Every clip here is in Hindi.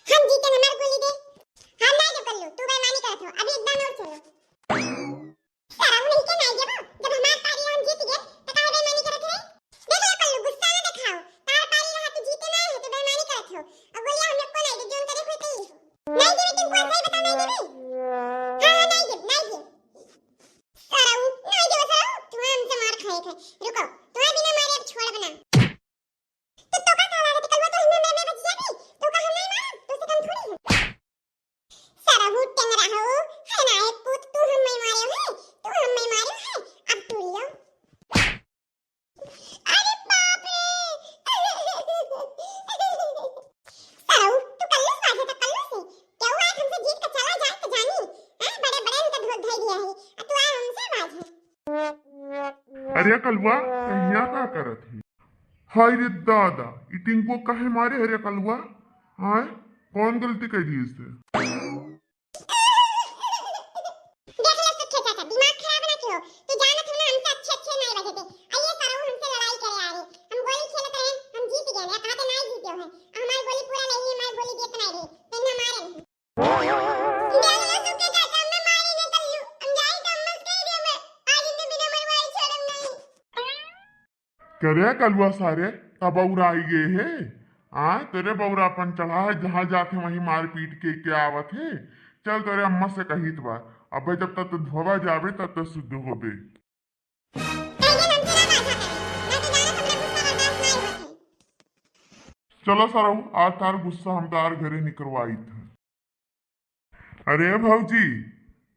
हम जीते नंबर गोली दे। हम ना जो कर लो तू बेईमानी करत हो अभी एकदम और चलो सारा नहीं के नहीं देबो जब हमार पारी हम जीत गए तो काहे बेईमानी करत है देख लो कर लो गुस्सा ना दिखाओ तार पारी रहा तो जीते ना है तो बेईमानी करत हो अब गोलियां हम लोग को नहीं दे जोन करे होते ही नहीं देवे तुम कोई सही बता नहीं देवे हां नहीं दे सारा नहीं दे सारा तुम हमसे मार खाए थे रुको तुम्हारे बिना मारे अब छोड़ बना तो का काला रे कलवा तो हमें मैं बच जाएगी तो का हम नहीं मारा तो से कम थोड़ी है सारा हुट टंग रहा हो है ना एक पुत तू हम नहीं मारे है तू हम नहीं मारे है अब तू लियो अरे बाप रे सारा तू कल्लू से क्या हुआ हमसे जीत के चला जाए तो जानी हां बड़े बड़े ने तो धोल धई दिया है अब तू आ हमसे बाज है अरे कलवा कहिया का करत है हाय रे दादा ई टिंको काहे मारे हरे कलवा हाय कौन गलती कर दी इससे देख ले सच्चे चाचा दिमाग खराब ना क्यों तू जानत है ना हमसे अच्छे नहीं लगे थे आइए सारा हमसे लड़ाई करे आ रही हम गोली खेलत रहे हम जीत गए ना कहा तो नहीं जीते हो हमारी गोली पूरा नहीं हमारी गोली देत नहीं रही तो ना मारे नहीं देख ले सच्चे चाचा मैं मारे नहीं कल्लू हम जाए तो हम मत कह दे मैं आज इन बिना मरवाई छोड़म नहीं करे कलवा सारे तबौरा आई गए है तेरे बौरापन चढ़ा है जहाँ जाते वहीं मार पीट के आवत है चल तेरे अम्मा से कही तो बार अब जब तक तो धोवा जावे तब तक शुद्ध हो बे चलो सर आज तार गुस्सा हम तार घरे निकलवाई था अरे भौजी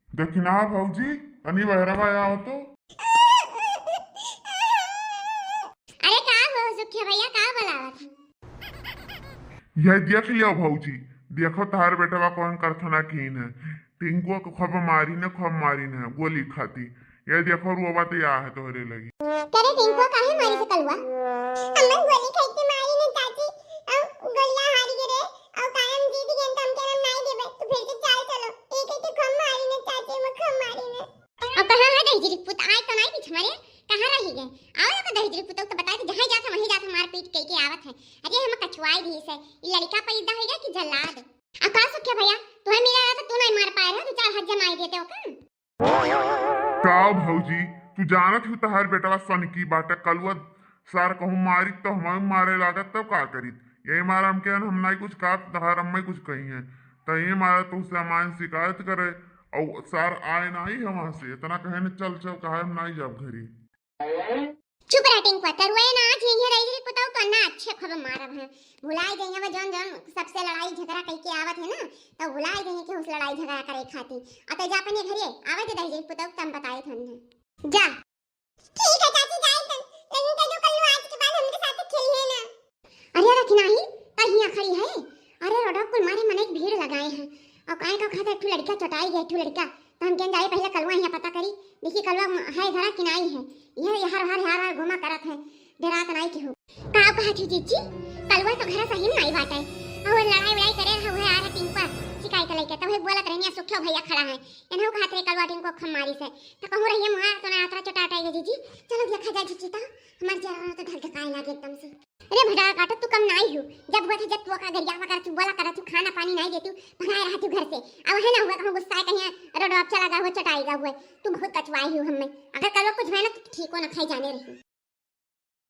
देखना भौजी अनी बहरवा आओ तो अरे का हो सुखिया भैया का बोलावत यह देख लियो भौजी देखो तार बेटवा कौन करथना कीन है टिंको को खब मारी न गोली खाती ये देखो रुआ तो या है तोहरे लगी करे टिंको काहे मारी से कलवा हमन गोली खाई के मारी ने चाची अब गोलियां हारी गे रे अब कायम जीत गए तो हम के नाम नहीं देबे तो फिर से चाल चलो एक एक खम मारी ने चाची में खम मारी ने अब कहां है दहिजरी पुत आए तो नहीं पीछे मारे कहां रही गए आओ तो दहिजरी पुत तो बताए जहां जाता वहीं जाता मार पीट के आवत है अरे हम कछुआई दी से ये लड़का पैदा हो गया कि जल्लाद अका सख्या भैया तुम्हें मिला था तू नहीं मार पाया तू चार हाथ जमाई देते हो का भौजी तू जानत हूँ तहार बेटवा सन की बात कलवा सार कहूँ मारी तो हम मारे लागत तब का करी यही मारा हम क्या हम नहीं कुछ कहा तहार अम्मा कुछ कही है तो ये मारा तो उससे अमान शिकायत करे और सार आए नहीं है वहां से इतना कहे न चल चल कहा हम नहीं जब घरी चुप रह टिंको तरुए ना आज यही रही रे पुताऊ तो ना अच्छे खबर मारब है भुलाई गई है जौन जौन सबसे लड़ाई झगड़ा कई के आवत है ना तो भुलाई गई कि उस लड़ाई झगड़ा करे खाती अतः जा अपने घरे आवत दे जे पुताऊ तम बताए थन जा ठीक है चाची जाई तन लेकिन कल कल आज के बाद हमके साथ खेली है ना अरे रखना ही कहीं खड़ी है अरे रोडो कुल मारे मन एक भीड़ लगाए हैं और काहे का खाता एक लड़का चटाई गए एक लड़का तो हम कहन जाए पहले कलवा यहाँ पता करी देखी कलवा है घरा कि नहीं है यह हर घुमा करत है डरात नहीं की हो का कहा थी जीजी कलवा तो घर सही नहीं बात है और लड़ाई वड़ाई करे रहा है आ रहा टिंको शिकायत लेके तब बोलत रहनी सुखियो भैया खड़ा है एनहु कहत रे कलवा टिंको खम मारी से तो कहूं रहिए मुआ तो ना आतरा चटाटाई जीजी चलो देखा जाए जीजी ता हमार जरा तो धक धकाए लागे एकदम से अरे भड़ा काटो तू कम नहीं हो जब हुआ था जब तू का गरिया कर तू बोला कर तू खाना पानी नहीं देती भगाए रहा तू घर से अब है ना हुआ कहूं गुस्सा कहीं रोड चला गा हुआ चटाई गा हुआ तू बहुत कचवाई हो हमें अगर कल कुछ है ना तो ठीक हो ना खाई जाने रही